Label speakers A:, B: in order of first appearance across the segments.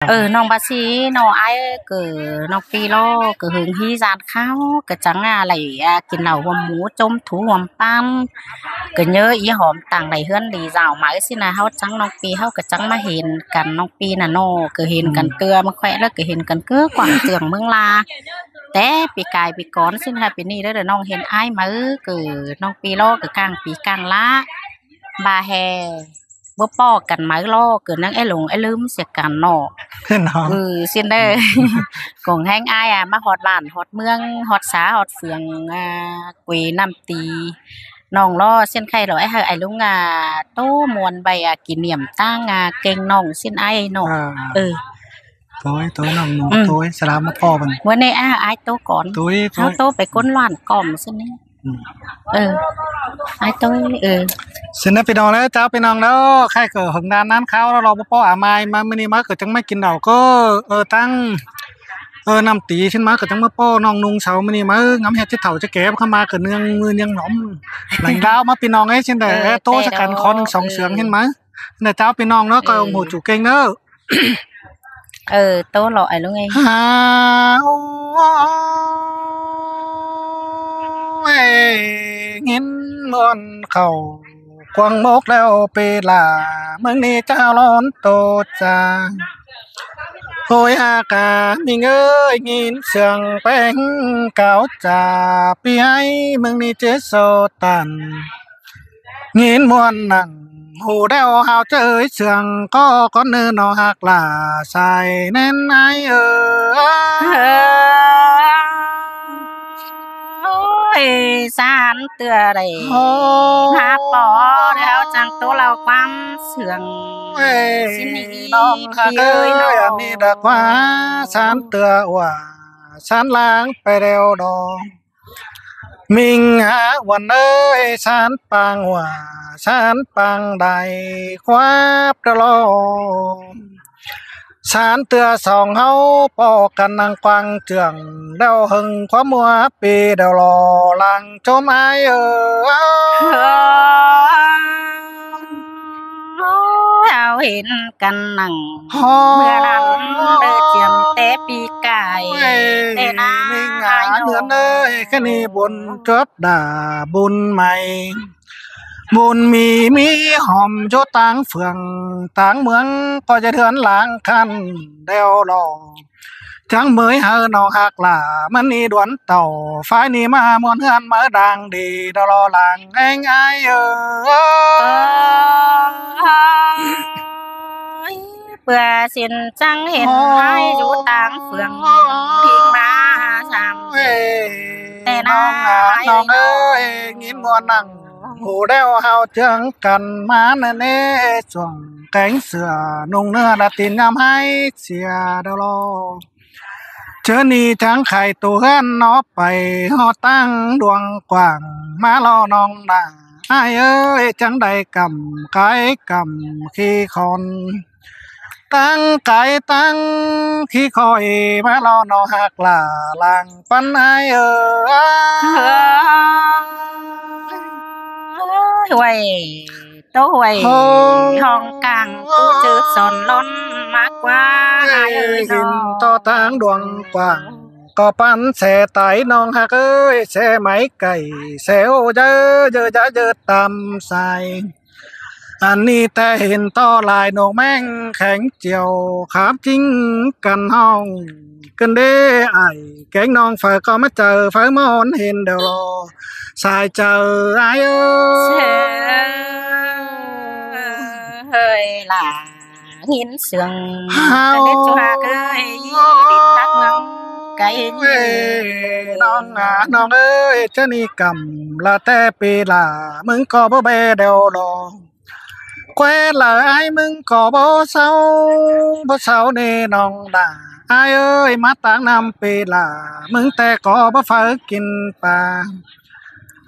A: น้องบาสีน้องอ้ายគឺน้องปีโลគឺហឹងហ៊ីសានខោក៏ចឹងឡៃกินเหล้าหัวหมูจมถูหัวប៉ាំក៏ញើอีหอมต่างไหลเฮือนดีสาวมาสินะเฮาจังน้องปีเฮาก็จังมาเห็นกันน้องปีน่ะเนาะก็เห็นกันเตือมาแขวะแล้วก็เห็นกันเกือกว่างเจืองเมืองลาแต่ปีกายปีก่อนสินะปีนี้เด้อน้องเห็นอ้ายมาคือน้องปีโลก็กลางปีกลางละบาแฮบ่ป้อกันไหมล้อเกิดนังไอ้หลงไอ้ลืมเสียกันเนาะสิเด้อกงแฮงอ้ายมาฮอดบ้านฮอดเมืองฮอดสาฮอดเฟืองกุยน้ำตีน้องล้อเส้นไข่ดอกไอ้ลุงโตมวนใบกินเหนียมตั้งเก่งน้องสินไอ้เนาะ
B: โตน้องโตสลามมาพ่อเพิ่น
A: วันนี้อ้ายโตก่อนเฮาโตไปก้นล้านก้อมซินี่อ้ายโต
B: สินะพี่น้องแล้วเจ้าพี่น้องแล้วใครก็หึงดานนั้นเขาแล้วรอบ่อามายมามื้อนี้มาก็จังไม่กินเหล้าก็ตั้งน้ำตีขึ้นมาก็จังมาป้อน้องนุงเช้ามื้อนี้มางำเฮ็ดสิเฒ่าจะแก่เข้ามาก็เนืองมือเนืองหนอมหลังดาวมาพี่น้องเอ้ยซินได้โตสักกันขอ1 2เสียงเห็นมั้ยน่ะเจ้าพี่น้องเนาะก็โหจูเก่งเด้อ
A: โตหล่อไอ้ลุงไง
B: เงินมอนเข้ากวางมกแล้วเปลาเมืองนี้เจ้าร้อนโตจาโหยอากามีเอ้ยงินเสียงแป้งเก่าจาปีให้เมืองนี้เจโซตันงินมวนนั่งหูแดวเฮาเจอเสียงก็ก้อนเนื้อนอหักลาใส่แน่นไอ้
A: สารเตือได้หาปอแล้วจังโตเราความเสื่องสินี่
B: น้องฮักเอ้ยอันนี้ดักว่าสารเตือว่าสารล้างไปแล้วดอกมิงหาวันเอ้ยสารปังว่าสารปังใดความตลอดสารเตือสองเฮาปอกันนางกวางเจืองเดาหึงความมัวปีเดารอลังชมอ้าย
A: เฮาเห็นกันนั่งเมื่อนั้นเด้อเจียมแต่ปีกายแต่นา
B: มิงหาเดือนเอ้ยแค่นี้บุญจบด่าบุญใหม่บุญมีหอมโจต่างเฟืองต่างเมืองก็จะเถือนหลังคันเดวรอจังเมยเฮาน้องฮักล่ามันนี่ดวนเต่าฝ่ายนี้มามวนเฮือนมาดังดีดรอหลังแองอ้าย
A: เพื่อสินจังเห็นให้อยู่ต่างเฟืองทิ้งมาซ้ำแต่น้อง
B: เอ้ยงินมวนนั่งหูแดวเฮาเจืองกันมาแน่ๆช่วงแกงเสือนุ่งเนื้อละตินงามให้เสียดรอเชิญนี่ทั้งไข่ตัวเฮือนนอไปฮอตั้งดวงกว้างมารอน้องด่าอ้ายเอ้ยจังได้กำไก่กำขี้คนตั้งไก่ตั้งขี้คอยมารอน้องฮักล่าลังปันอ้าย
A: ห่วยโตห่วยห้องกลางกูจืดสอนล้นมากกว่า
B: หินต่อทางดวงกว้างก็ปันแสไตน้องฮักเอ้ยแสไหมไก่แสโอเยอะตามสายอันนี้แต่เห็นต่อลายนกแม่งแข็งเจียวขามจริงกันห้องกันเด้ไอ้แกงน้องฝ่ายก็มาเจอฝ่ายมอนเห็นเดี๋ยวรอสายเจอไอ้
A: เฮ้ยล่ะหินเสืองกันเด็ดจัวเอ้ยดินนักเมืองไกล
B: น้องเอ้ยเจ้านี่กำละแต่ปีละมึงก็บ่เบเดี๋ยวรอแควละไอ้มึงก็บ่เศร้านี่น้องด่าอ้ายเอ้ยมาตางน้ำปีละมึงแต่ก็บ่ฝืนกินปลา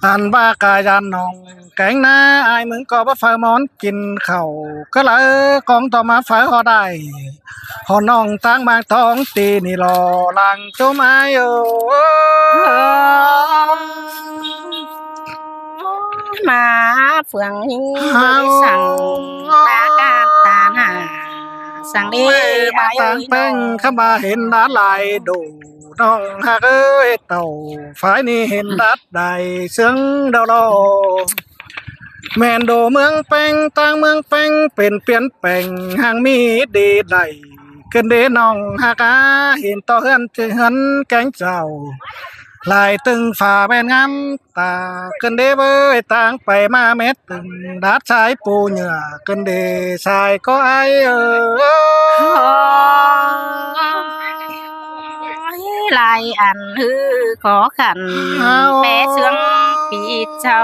B: อันว่ากายันน้องแกงหน้าอ้ายมึงก็บ่ฝืนมอนกินข้าวก็เลยกองต่อมาฝืนก็ได้พอน้องตั้งบางท้องตีนี่รอลังจุมอ้าย
A: มาเฟืองหิ้งสั่งตากาตาหา สังเด
B: มาต่างแป้งเข้ามาเห็นดาหลายดูน้องฮักเอ้ยเต่าฝ่ายนี้เห็นดัดใดเสียงดาวโลแม่นโดเมืองแป้งต่างเมืองแป้งเป็นเปลี่ยนแปลงห่างมีดีใดเกินเดน้องฮักเห็นต่อเฮือนเฮือนแกงเจ้าลายตึงฝ่าแม่นงามตาเกินเดเว้ยต่างไปมาเม็ดตึงดัดชายปูเหงื่อเกินเดชายก็ไอ
A: ลายอันฮือขอขันแม่เสืองปีเจ้า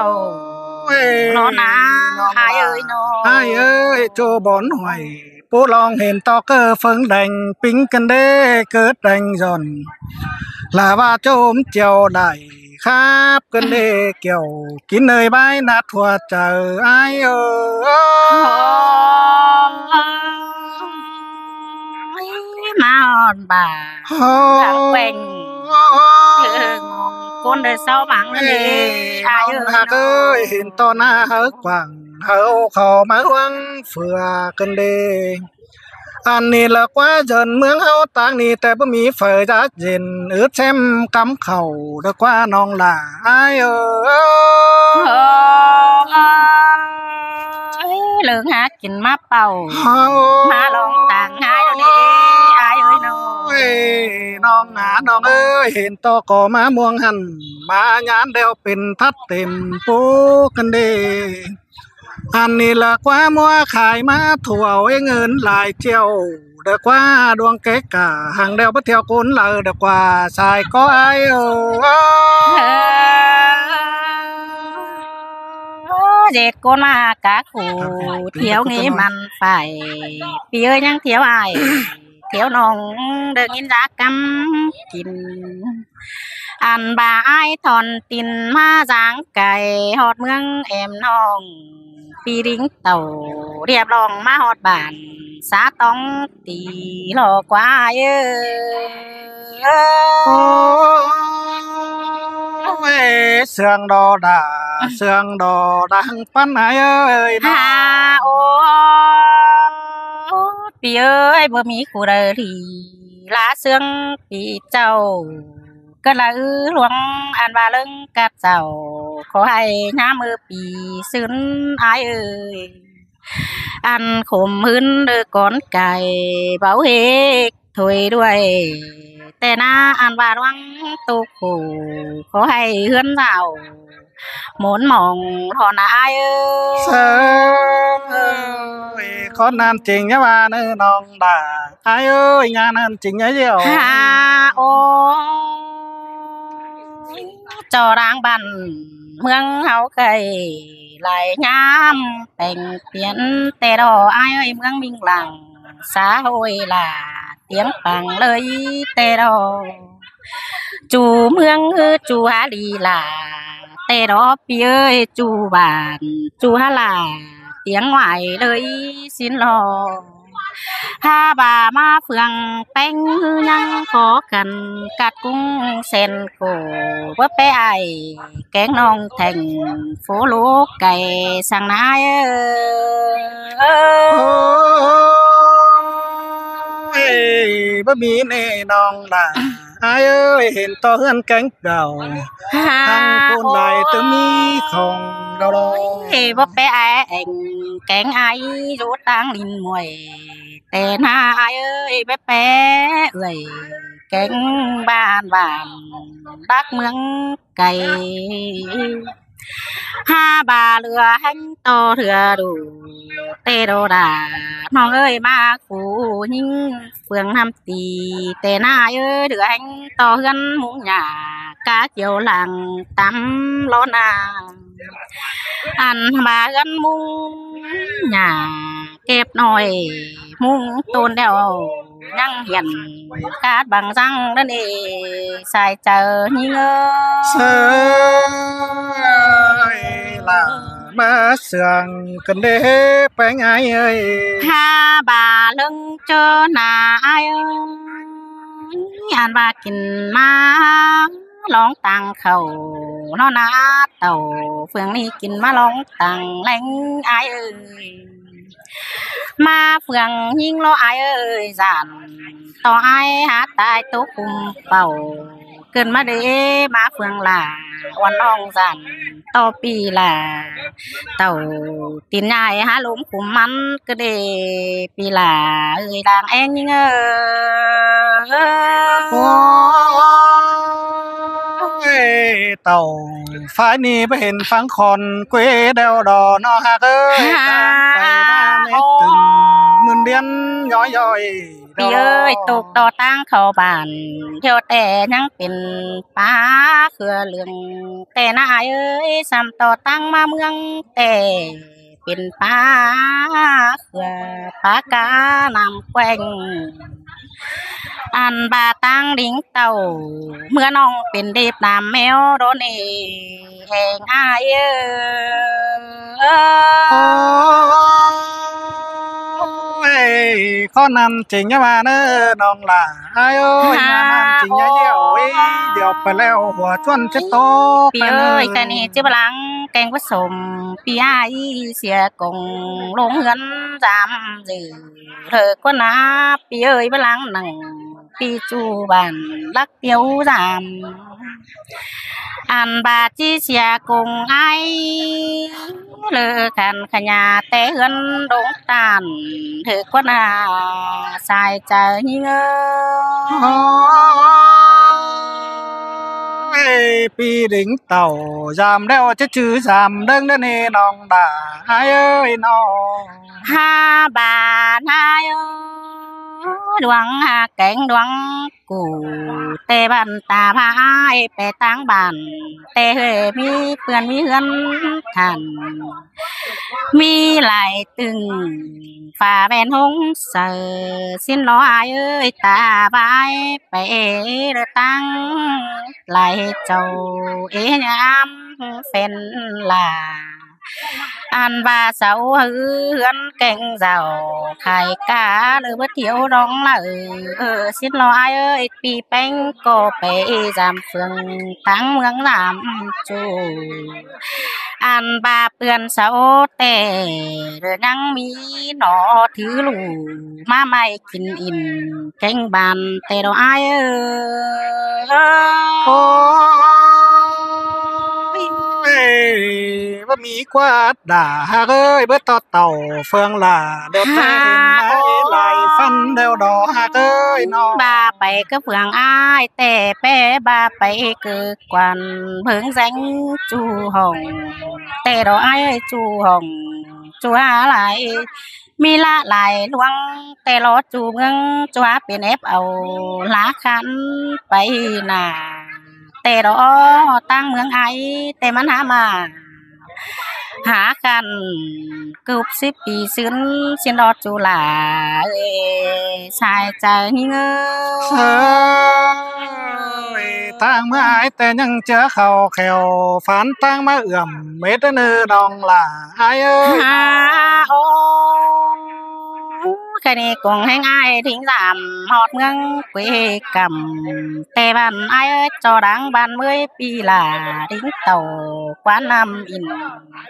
A: น้อนาหายเอ้ยน้อ
B: หายเอ้ยโจบอนหอยปูลองเห็นตอเกอเฟิงแดงปิ้งกันเด้เกิดแดงย่อนลาว่าโจมเจียวได้ครับกันเด้เกี่ยวกินเนยใบนัดหัวเจอไอ
A: มาอ่อนบ่าแกว่งคนได้เศร้าบังนั่นเองอาย
B: เอ้ยเห็นตอหน้าเฮกว่างเฮาเข้ามาหวังเฟือกันเด้อันนี้ละกว่าจนเมืองเฮาต่างนี้แต่บ่มีเฟอจักเย็นอึดแช่มกำเข้าดกว่าน้องหลาอาย
A: เลิงหากินมาเป่ามาลองต่างหายแล้วนี่อายเอ้ยน้
B: องน้องเอ้ยเห็นตอก็มาม่วงหันมายานเดียวเป็นทัดเต็มปูกันเด้อันนี้ละกว่ามัวขายมาถั่วเงินหลายเจียวเด้อกว่าดวงเกกะห่างเดียวบ่เที่ยวคนเลอเด้อกว่าชายก็ไอ
A: เจ็ดคนมากะขู่เที่ยวงี้มันไปปีเอ้ยยังเที่ยวอายเที่ยวน้องเดินกินจากกำกินอันบ่าอายถอนตินมาจางไก่ฮอดเมืองแอมน้องปีริงเต่าเรียบรองมาฮอดบ้านสาต้องตีหลอกกว่า
B: เสียงดอดาเสียงดอดังปันเอ้ย
A: ฮาโอปีเอ้ยบ่มีคู่ใดที่ลาเสียงปีเจ้าก็ละหลวงอันว่าเลิงกับเจ้าขอให้ยามมือปีซึ้นอายเอ้ยอันข่มหืนเด้อก่อนไก่เบาเฮกถวยด้วยแต่นาอันว่าหวังตุกหูขอให้เฮือนเจ้าหมุนมองทอนาอาย
B: เอ้ยคนนั้นจริงอย่าว่าเด้อน้องดาอายเอ้ยงานนั้นจริงอย่าเดียว
A: โอ้จอรางบันเมืองเฮาเคยหลายยามแต่งเปลี่ยนแต่ดออายเอ้ยเมืองมิงหลังสาโหยล่ะเตียงปังเลยแต่ดอจูเมืองจูหาลีล่ะแต่ดอปีเอ้ยจูบ้านจูหาล่ะเตียงไหวเลยสินรอถ้าบ่ามาเฟืองแป้งยังขอกันกัดกุ้งเส้นโกบ่ไปไอแกงน้องแทงฟูลูกไก่สังนาย
B: บ่มีแน่น้องล่ะอายเอ้ยเห็นต่อเฮือนแกงเก่าทางคนใดจะมีของดาวลอย
A: บ่ไปไอแกงไออยู่ต่างลินมวยแต่หน้าอายเอ้ยแป๊ะเอ้ยแกงบ้านดักเมืองไก่ห้าบาเรือหันต่อเรือดูเตโดดาน้องเอ้ยมาคู่ยิ่งเฟืองทำตีแต่หน้าเอ้ยเรือหันต่อเฮือนมุงหญ้ากะเกี่ยวหลังตำล้อนาอันมากันมุงหญ้าเก็บหน่อยมุงต้นเดียวยังเห็นกาดบางจังนั่นเองใส่เจอยิ่ง
B: เสยล่ะมาเสียงกันเด้ไปไงเอ้ย
A: ถ้าบ่าเลิงเจอหน้าอายอันว่ากินมาร้องตังเขาเนาะนาเต่าเฟืองนี้กินมาร้องตังแรงอาย มาเฟืองยิงล้ออายเอ้ยจานต่ออายหาตายตกคุมเป่าเกินมาเด้มาเฟืองล่ะวันน้องจานต่อปีล่ะเต่าตีนใหญ่หาลมคุมมันก็เดปีล่ะเอ้ยดางแองยิง
B: โอ้ยเต่าฝ่ายนี้ไปเห็นฟังคอนเกวเดวดอเนาะฮักเอ้ยตามไปบ้านเม็ดตึงมื่นเดือนย้อยๆ
A: ปีเอ้ยตกต่อตั้งเข้าบ้านเที่ยวแต่ยังเป็นป้าเครือเรื่องแต่นายเอ้ยซ้ำต่อตั้งมาเมืองแต่เป็นป้าเครือปากานำแกว่งอันบาตั้งลิงเต่าเมื่อน้องเป็นเด็บน้ำแมวโดนแห่งอาย
B: โอ้ยข้อนำจริงอย่ามาเด้อน้องหล่าอ้ายเอ้ยมานำจริงอย่าเยี่ยวเดี๋ยวไปแล้วหัวจวนจะโต
A: ปีเอ้ยแค่นี้จิบหลังแกงผสมปีอ้ายเสียกงลงเฮือนจำจือเธอก็นับปีเอ้ยบหลังหนังปีจูบ้านรักเดียวจำอันบาจีเสียกงไอเลอกันขญาแต่เฮือนดงตานเธอก็นาสายใจเง
B: ปีดึงเต่ายามแล้วจะชื่อสามเด้งเด้อนี่น้องด่าอ้ายเอ้ยน้อง
A: 5 บาทนายดวงหาแกงดวงกูแต่บ้านตาพายไปตั้งบ้านแต่เฮยมีเพื่อนมีเฮือนท่านมีหลายตึงฟ้าแม่นหงเสือสิ้นล้ออายเอ้ยตาบายไปเด้อตั้งหลายเจ้ายามเป็นล่ะอันว่าเสาเฮือนแก่งเจ้าไข่กาหรือว่าเที่ยวร้องละสิ้นล้ออายเอ้ยปีแป้งก็ไปจำเฟืองตั้งเมืองลำจูอันบาเปือนเสาแต่เด้อยังมีหนอถือลูมาไม่กินอิ่มแกงบานแต่ดอกอาย
B: โอ้ว่ามีกวาดด่าฮักเอ้ยเบิดต่อเต่าเฟืองล่าเดี๋ยวแต่เห็นไม้ไหลฟันเดวดอฮักเอ้ยน้อง
A: บาไปก็เฟืองอายแต่แป้บาไปเกิดกวันเพิ่งแสงจูห้องแต่ดอกอายจูห้องจูหาหลายมีละหลายหลวงแต่รอจูเมืองจูหาเป็นเอฟเอาลาคันไปหน้าแต่รอตั้งเมืองไอแต่มันหามาหากันเกือบ10 ปีซึ้นสินรอจูหลาชายใจเง
B: ทางเมื่ออายแต่ยังเจอเขาแขวฝันตั้งมาเอื้อมเม็ดเนื้อดองล่ะอายเอ้ย
A: โอ้แค่นี้กงแห้งอายทิ้งสามฮอดเมืองเกวกำแต่บ้านอายจอดังบ้านเมื่อยปีล่ะดิ้งเต่ากวานนำอิน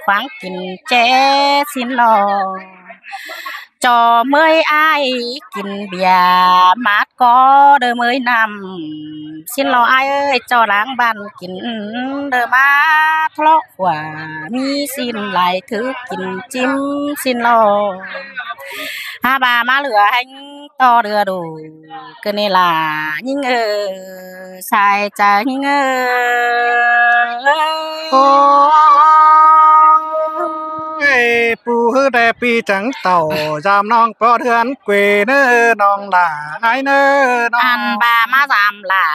A: ขวางกินแจสินรอจอเมื่อยอายกินเบียร์มาดก็เด้อเมื่อยนำสินรออายจอดังบ้านกินเด้อมาทะเลาะกว่ามีสินหลายถือกินจิ้มสินรอบามาเหลือให้ต่อเรือดูก็นี่ล่ะยิงสายใจยิง
B: โอ้ปูฮือแต่ปีจังเต่ายามน้องปอเทือนเกวเน้อน้องล่ะไอ้เน้อน้อง
A: อันบามาสามล่ะ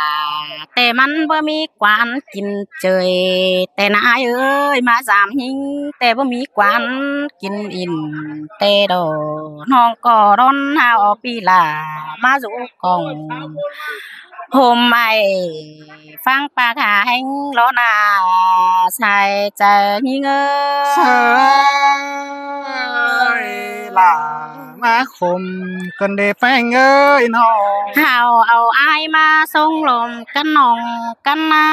A: แต่มันบ่มีกวานกินเจยแต่นายเอ้ยมาสามหิงแต่บ่มีกวานกินอิ่มแต่ดอน้องก็ร้อนหาออกปีล่ะมาสู่กองโฮมใหม่ฟังปากหาแห่งล้อหน้าใส่ใจยิง
B: ล่ะ มาคมกันเด้แป้งเอ้ยน้อง
A: เฮาเอาอายมาส่งลมกันน้องกันนา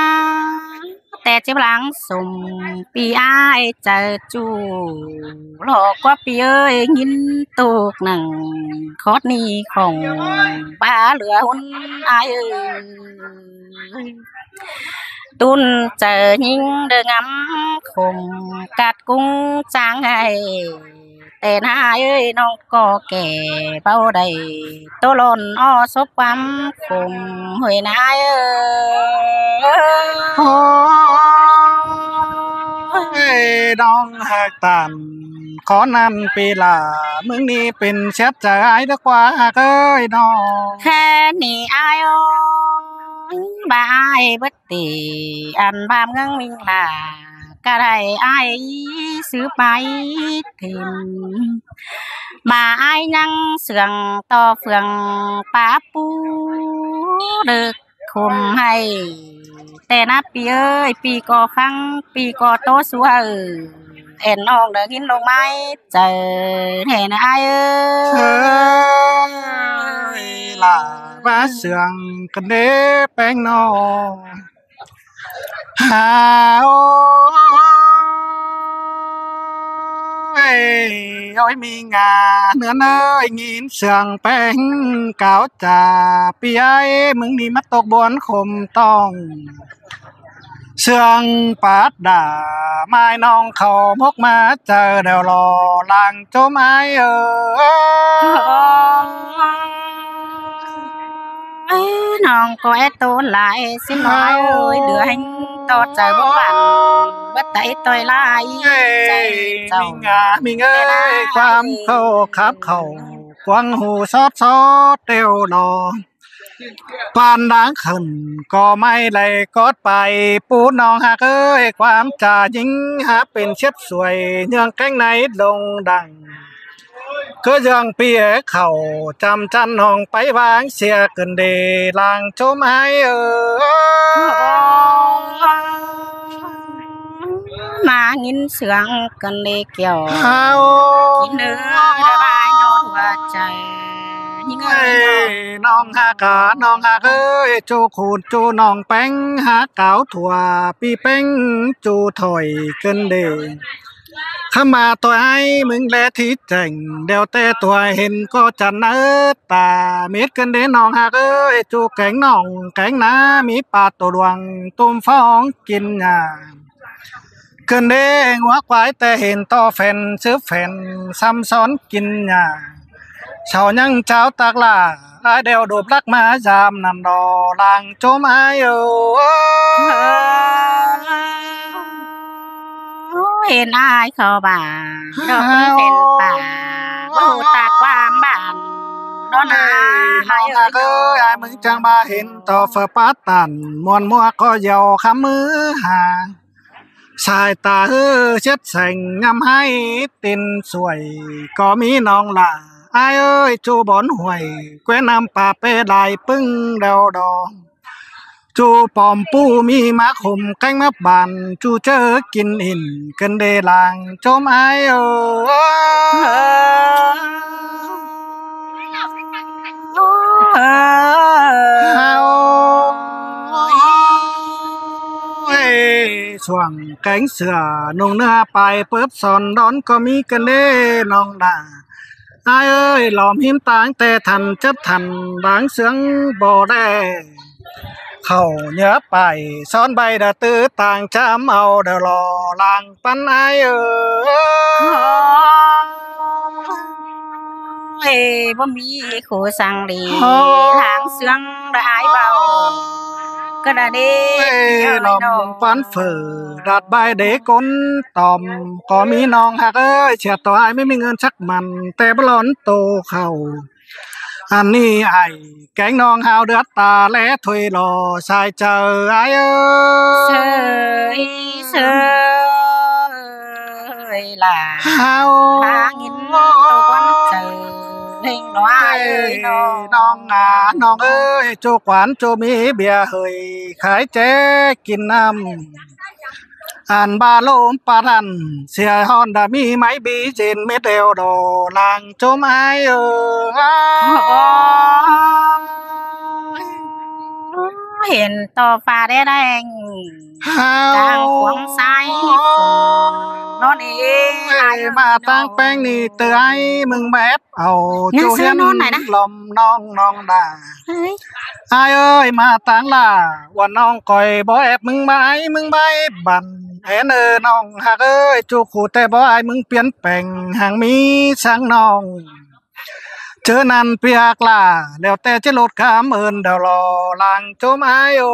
A: แต่เจ็บหลังสมปีอายเจอจูหลอกว่าปีเอ้ยยินตูกหนังคอดนี้ของป้าเหลือหุ่นอายเอ้ยตุนเจอยิงเด้องำคมกัดกุ้งจางไห้แต่นายเอ้ยน้องก็แก่เป้าได้โตหล่นอ้อซบความคมเฮ้ยนายเอ้ย
B: โอ้ยน้องหักตันขอนำปีลามึงนี่เป็นเช็ดใจดีกว่าเอ้ยน้อง
A: แค่นี้อายโอ้ยบ่อายเบิดตีอันบามเงิงมิงลาก็ได้อายซื้อไปถิ่มมาอายยังเสืองต่อเฟืองป้าปูดึกคุมให้แต่นับปีเอ้ยปีก็ฟังปีก็โตสัวเอ็นน้องเด้อกินลงไม้เจอแท้นะอายเอ้
B: เฮ้
A: ย
B: ยล่ะว่าเสืองกันเด้แป้งน้องหาโอ้ยมีงาเนื้อเนยงินเสืองแป้งกาวจ่าปีไอ้มึงนี่มาตกบนคมต้องเสืองปาดด่าไม้น้องเขาพกมาเจอเดี๋ยวรอลางโจไม้
A: น้องก็แอโตหลายสิน้อยเอ้ยเดือให้ต่อใจบ่บันบ่ไตต่อยลายใจเจ้า
B: มีเงยความเข้าขับเข้ากวางหูซอดซอดเตียวดอปานดังขึ้นก็ไม่เลยกดไปปูน้องหักเอ้ยความจ่ายิงหาเป็นเช็ดสวยเนื่องแก้งไหนลงดังก็ยังเปียเข้าจำจันห้องไปวางเสียเกินเดลางโจมให้
A: มางินเสืองกันเลยเกี่ยว
B: เฮา
A: กินเนื้อระบายโยนหัวใจยิ่งเอ้ย
B: น้องหากาน้องหากเอ้ยจูขูดจูน้องแป้งหากาวถั่วปีแป้งจูถอยเกินเดข้ามาตัวไอ้มึงแลที่แจ่งเดี๋ยวแต่ตัวเห็นก็จะเนิดตาเม็ดกันเด้น้องหากเอ้ยจูแกงน้องแกงน้ามีปลาตัวดวงต้มฟองกินหญ้าเกินเด้หัวควายแต่เห็นต่อแฟนซื้อแฟนซ้ำซ้อนกินหญ้าเช้ายังเจ้าตากลาไอ้เดียวโดบลักมายามนันดอลางโจมไอ้
A: เห็นอายเข้าบ้านดอกมีเป็นป่าบ่ฮู้ตาความบ้านดอนาหาย
B: เอ้ยไอ้มึงจังบ่เห็นต่อฝาปาตันมวนมัวก็เหยาคำมือหาสายตาเช็ดแสงงามให้ตินสวยก็มีน้องล่ะไอ้เอ้ยจูบอนห่วยแกวน้ำป่าเปลายปึ้งเดาดอจูปอมปูมีมาขมแกงมาบานจูเจอกินหินกันเดลางโจมไอ้ช่วงแกงเสือนุ่งเนื้อไปเปิบสอนดอนก็มีกันเด้น้องด่าไอ้เอ้ยหลอมหิมตางแต่ทันจับทันดังเสียงบ่ได้เข้าเหนือไปซ้อนใบดะตื้อต่างจำเอาเดรอลางปันไอ้
A: บ่มีคู่สังลีหางเสืองได้อายเบาก็ได้เด้
B: น้องปันเฟือดัดใบเด็กก้นตอมก็มีน้องหักเอ้ยเฉียดต่อไอ้ไม่มีเงินชักมันแต่บล้อนโตเข้าอันนี้ไอ้แกงน้องหาวเดือดตาและถอยรอชายเจอไอ้
A: เสยเสยล่ะ
B: หาว
A: หางินตะวันเจอเล่งน้อยเอ้ยน้อง
B: น้องเอ้ยจูกหวานจูมีเบียร์เฮยขายแจกินน้ อันบาโลมปาทันเสียฮอนดามีไม้บีเจนเม็ดเดวดอลางจมไอ
A: เห็นต่อฟ้าแดงกลางขวงซ้ายนอนเอง
B: มาตั้งแป้งนี่เตยมึงแบบเอาจูเห็นลมน้องด่าอายเอ้ยมาตั้งล่ะว่าน้องก่อยบ่แอบมึงใบบันแอนน้องฮักเอ้ยจูขู่แต่บ่อายมึงเปลี่ยนแปลงห่างมีสังน้องเจอนั่นเปียกล่ะแล้วแต่จะลดคำเอิ้นเดารอลางจมอายโอ้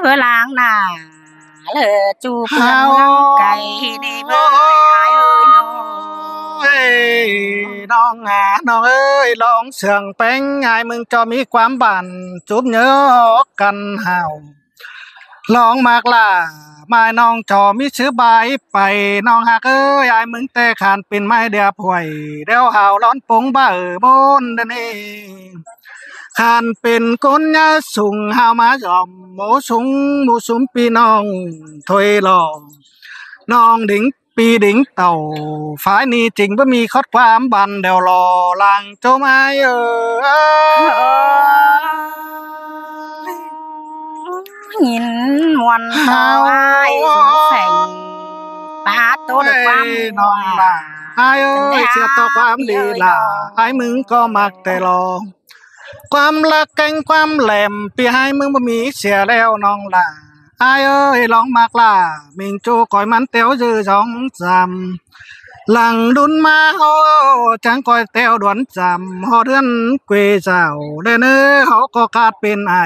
A: เบอลางหน้าเลอจูเพื่อนไก่นี่เบออายเอ้ย
B: น้องเอ้ยลองเสียงแป้งอายมึงจะมีความบันจุบเยอะกันห่าวลองมากล่ะมาน้องจอมีชื่อใบไปน้องฮักเอ้ยอายมึงแต่ขานเป็นไม้เดียบห่วยเดี๋ยวหาวร้อนปงบ่บนเดนี่ขานเป็นก้นยาสูงหาวมาจอมหมูสุมปีน้องถอยหลองน้องดิ่งปีดิ่งเต่าฝ่ายนี้จริงบ่มีคอดความบันเดี๋ยวรอลางโจมไอ
A: หินมวนเฮาอ้ายแสงปาโตด้วยความ
B: น้องล่ะอ้ายเอ้ยเสียต่อความดีล่ะอ้ายมึงก็มักแต่รอความรักแก่งความแหลมปีให้มึงบ่มีเสียแล้วน้องล่ะอ้ายเอ้ยลองมากล่ะมิงจูก่อยมันเตียวจื้อ2-3หลังดุนมาโหจังก่อยเตียวดวนจำฮอเดือนเกวเจ้าเด้อเน้อเฮาก็ขาดเป็นไอ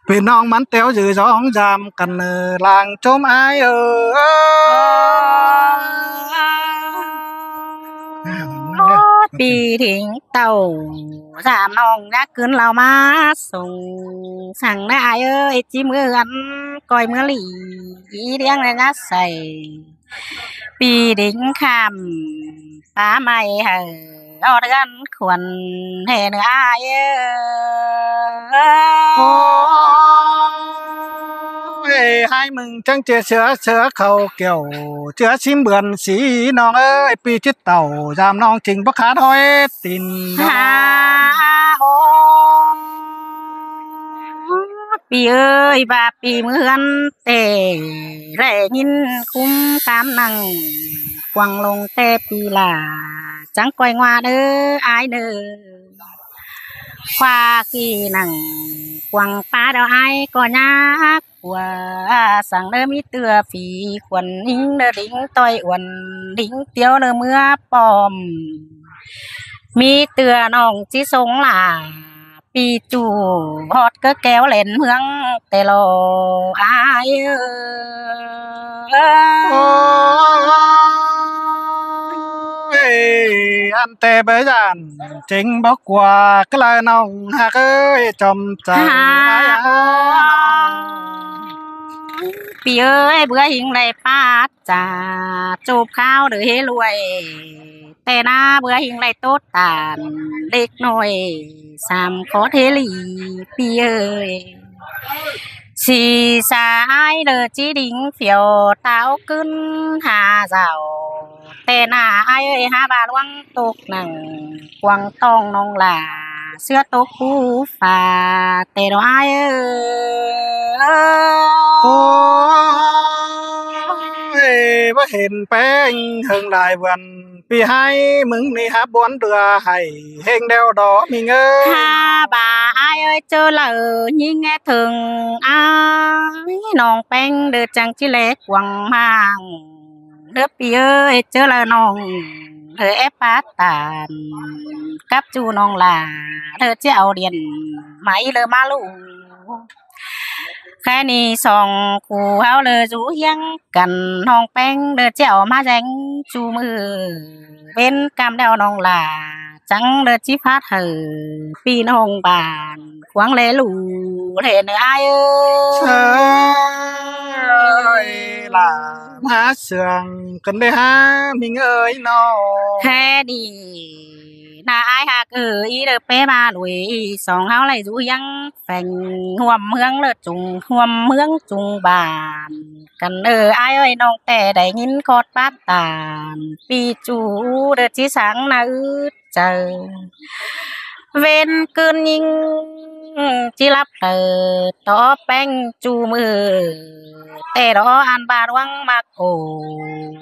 B: พี่น้องมันเตียวจื้อ2-3กันเน้อหลังจมอ้ายเอ้
A: ปีถิงเต่าสามน้องรักขึ้นเรามาส่งสั่งได้เอ้ยจิมืออันก้อยมือหลีเลี้ยงเลยนะใส่ปีดิ่งคำป้าไม่เหอเอาเดือนควรเห็นอาย
B: ให้มึงจังเสือเขาเกี่ยวเจือชิมเบือนสีน้องเอ้ยปีจิตเต่ายามน้องจริงบ่ขาดห้อยติน
A: ปีเอ้ยบาปีเหมือนแต่แลยินคุ้มตามนั่งกวางลงแต่ปีลาจังก้อยงวาเด้ออายเด้อควากี่นั่งกวางป้าดาวอายก็ยากว่าสั่งเด้อมีเตือฝีขวัญหิงเด้อดิ่งต้อยอ้วนดิ่งเตียวเด้อเมื่อปอมมีเตือน้องจิสงหล่าปีจูฮอดก็แก้วเล่นเมืองแต่รออาย
B: อันแต่เบยานจริงบ่กว่าก็เลยน้องฮักเอ้ยจอมใจ
A: ปีเอ้ยเบื่อหิงไรปาดจ่าจูบข้าวหรือเฮรวยแต่หน้าเบื่อหิงไรโต๊ดตานเล็กหน่อยสามขอเทลีปีเอ้ยสีสายเด้อจีดิ่งเฟียวเต้าขึ้นหาเจ้าแต่หน้าอายเอ้ยหาบาลวังตกหนังกวางต้องน้องหล่าเสื้อตกผู้ฟ้าแต่ดอกอาย
B: บ่เห็นแป้งเฮิงหลายวันปีให้มึงนี่หาบวนเดือให้เฮงเดวดอมีเงย
A: หาบาอายเอ้ยเจอละยิ่งแงถึงอายน้องแป้งเด้อจังจิเล็กกวางมางเด้อปีเอ้ยเจอละน้องเธอแอปปาตานกับจูน้องล่ะเธอจะเอาเรียนไหมเลยมาลูกแค่นี้สองคู่เฮาเลยจูเฮียงกันน้องแป้งเด้อเจ้ามาแจงจูมือเป็นกำเดาน้องล่ะจังเด้อจิพาเธอปีน้องบ้านควงเลลูเห็นอาย
B: เอ้ยล่ะมาเสื่องกันได้หามิงเอ้ยน้อ
A: แค่ดี นาอายหักอีเด้อเป้มาลุยสองเฮาไหลอยู่ยังแฝงห่วมเมืองเลิศจุงห่วมเมืองจุงบ้านกันอายเอ้ยน้องแต่ได้ยินกอดปาตานปีจูเด้อที่สังน่ะเจอเว้นเกินยิงจิรับต่อแป้งจูมือแต่รออันบาดวังมักโอ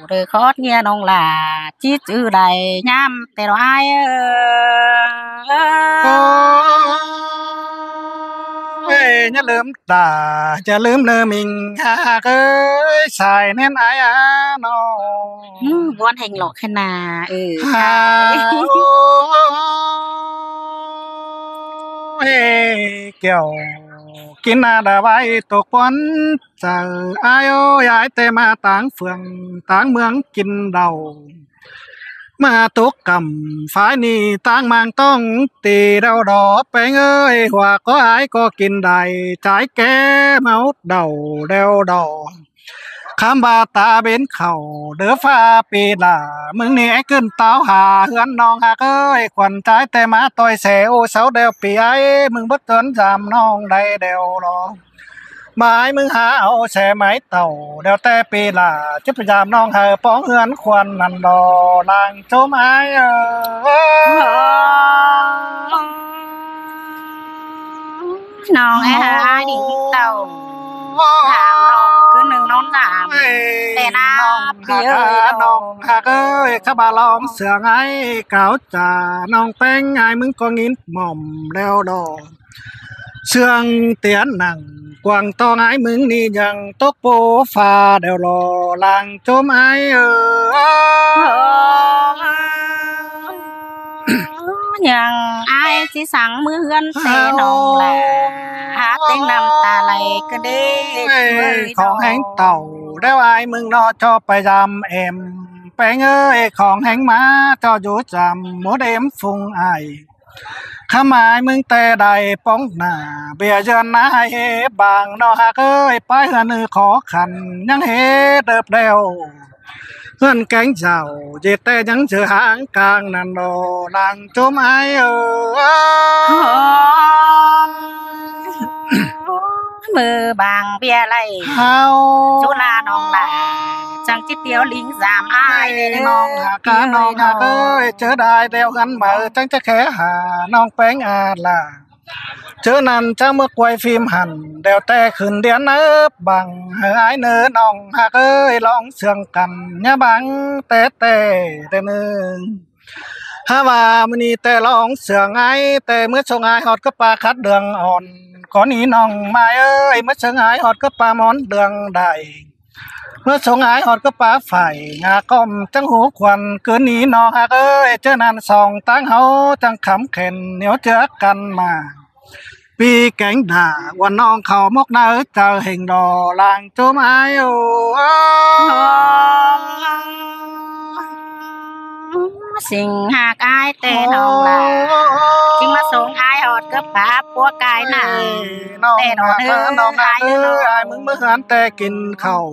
A: เด้อคอดเงียน้องหล่าจิจื้อได้ยามแต่รออาย
B: อย่าลืมตาอย่าลืมเนอมิงหากเอ้ยสายแน่นอายน้อง
A: ม่วนแห่งหลอกขนา
B: หาเกี่ยวกินนาดาไว้ตกฝนเจออายยายแต่มาต่างเฟืองต่างเมืองกินเดามาตกกำฝ่ายนี้ต่างมางต้องตีเราดอกไปเอ้ยว่าก็อายก็กินได้จ่ายแก่เมาเดาเดวดอคำบาตาเบ็นเข่าเด้อฟ้าปีลามึงนี่ไอ้ขึ้นเต้าหาเฮือนน้องหากเอ้ยขวัญใจแต่มาต่อยแสโอเสาเดวปีไอ้มึงบ่จนจำน้องได้เดวรอหมายมึงหาเอาแช่ไม้เต่าเดวแต่ปีลาจะพยายามน้องหาป้องเฮือนควันนั่นดอลางโจมอ้าย
A: น้องหาดิเต่าถามน้องคือ1น้อง3แต่นาพี่เอ้ย
B: น้องหากเอ้ยข้าบาลองเสือไงเก่าจ่าน้องแป้งไงมึงก็งินหม่อมแล้วดอเสื่องเตียนหนังกวางตองไอ้มึงนี่ยังตกโปฟ้าเดวรอลางโจมไอ้
A: ยังอายสิสังมือเฮือนเสน้องแลหากเต็งน้ำตาไหลก็เด้
B: ของแห้งเต่าแล้วไอ้มึงนอชอบไปจำเอ็มแป้งเอ้ยของแห้งมาจออยู่จำหมดเอ็มฟุงไอ้ขมายมึงแต่ใดป้องหน้าเบียเยินนาเฮบางนอหากเอ้ยไปเฮือนขอขันยังเฮเดิบเดวเฮือนแกงเจ้าเจแต่ยังเจอหางกลางนั่นโดลางโจมไอ้
A: มือบางเบียไหล
B: เฮา
A: จุลาน้องหลาจังจิเตียวลิง3อ้าย
B: น้องหากน้องหากเอ้ยเจอได้เดียวกันมาจังจะแค่หาน้องแป้งอาล่ะเจอนั่นจังเมื่อกวยฟิล์มหันเดวแต่ขึ้นเดือนบังเฮอ้ายเนอน้องหากเอ้ยลองเสื่องกันยะบังแต่นึงหาว่ามื้อนี้แต่ลองเสื่องไอ้แต่เมื่อชงอ้ายฮอดก็ปลาคัดเดืองอ่อนขอนี้น้องมาเอ้ยเมื่อชงอ้ายฮอดก็ปลามอนเดืองได้เมื่อชงอ้ายฮอดก็ปลาไฟงาก้อมจังหูควันเกินนี้น้องหากเอ้ยเจอนั่นส่องตั้งเฮาจังขำเข็นเหนียวเจอกันมาปีแกงด่าวันน้องเขามกหน้าเจอเห็นดอลางโจมอ้าย
A: สิ่งหากอายแต่น้องล่ะจึงมาส่งอายฮอดกับปาปัวกายหน้าแต่น้อง
B: น้องอายมึงเมื่อหันแต่กินข้าว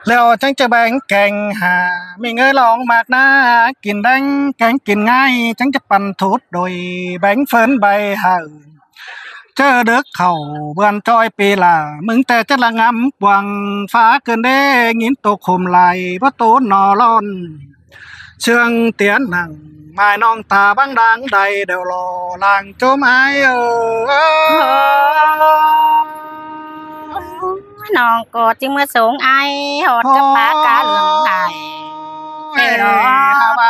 B: แล้วจังจะแบ่งแกงหามีเงยลองมากนะกินแดงแกงกินง่ายจังจะปั่นทุดโดยแบ่งเฟินใบหาเจอเด็กเข้าเบือนจอยปีล่ะมึงแต่จะละงำวังฟ้าเกินเด้งินตกข่มไหลประตูนอร้อนเชื่องเตียนหนังหมายน้องตาบังดังใดเดวรอลางโจมไอ้
A: น้องก็จึงมาส่งอายฮอดกับปากาเหลืองไห้แต่รอ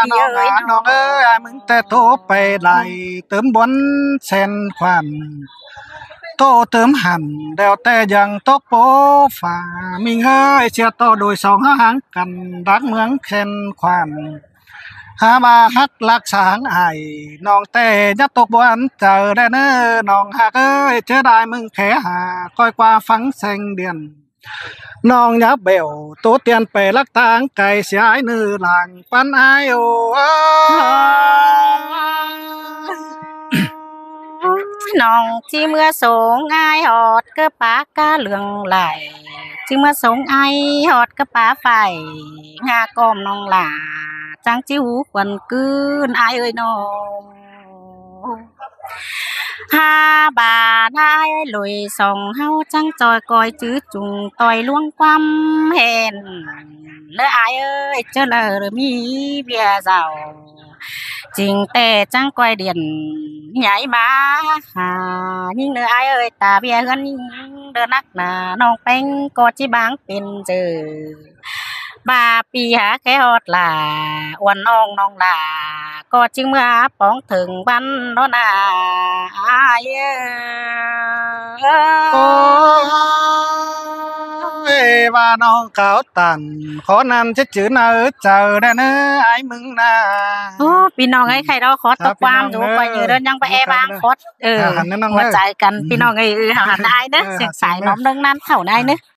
B: พี่เอ้ยน้องเอ้ยมึงแต่โตไปไหลเติมบนเส้นควันโตเติมหันเดวแต่ยังตกโปฟ้ามิงเอ้ยเสียต่อโดยสองหางกันรักเมืองแค่นควันหามาฮักรักษาไอ้น้องแต่ยัดตกบวนเจอได้เน้อน้องหากเอ้ยเจอได้มึงแค่หาก้อยกว่าฟังแสงเดือนน้องยับเบลตัวเตียนไปลักทางไก่เสียไอ้เนื้อหลังปันไอ้
A: น้องที่เมื่อส่งอายฮอดกับปากาเหลืองไหลจึงมาส่งอายฮอดกับปาไฟงาก้อมน้องหล่าจังจิหูควันกืนอายเอ้ยน้อง หาบาดายลุยส่องเฮาจังจอยกอยจื้อจุงต่อยลวงความเห็นเด้ออายเอ้ยเจ้าเลอมีเบียเจ้าจริงแต่จังก้อยเดียนใหญ่มาหายิ่งเด้ออายเอ้ยตาเบียเฮือนยิ่งเด้อนักหนาน้องเป็งก็จิบางเป็นเจอบาปีหาแค่ฮอดล่ะอ้วนน้องล่ะก็จึงเมื่อป้องถึงบ้านโนนาอาย
B: โอ้ยว่าน้องขาวตันขอนั้นจะจื้อเนอเจอได้เน้อไอ้มึงน่ะ
A: โอ้พี่น้องเอ้ยใครเราขอตกความอยู่ไปอยู่เดินยังไปแอบางคดหัวใจกันพี่น้องเอ้ยหันได้เด้อเสียงสายน้อมเรื่องนั้นเข้าได้เด้อ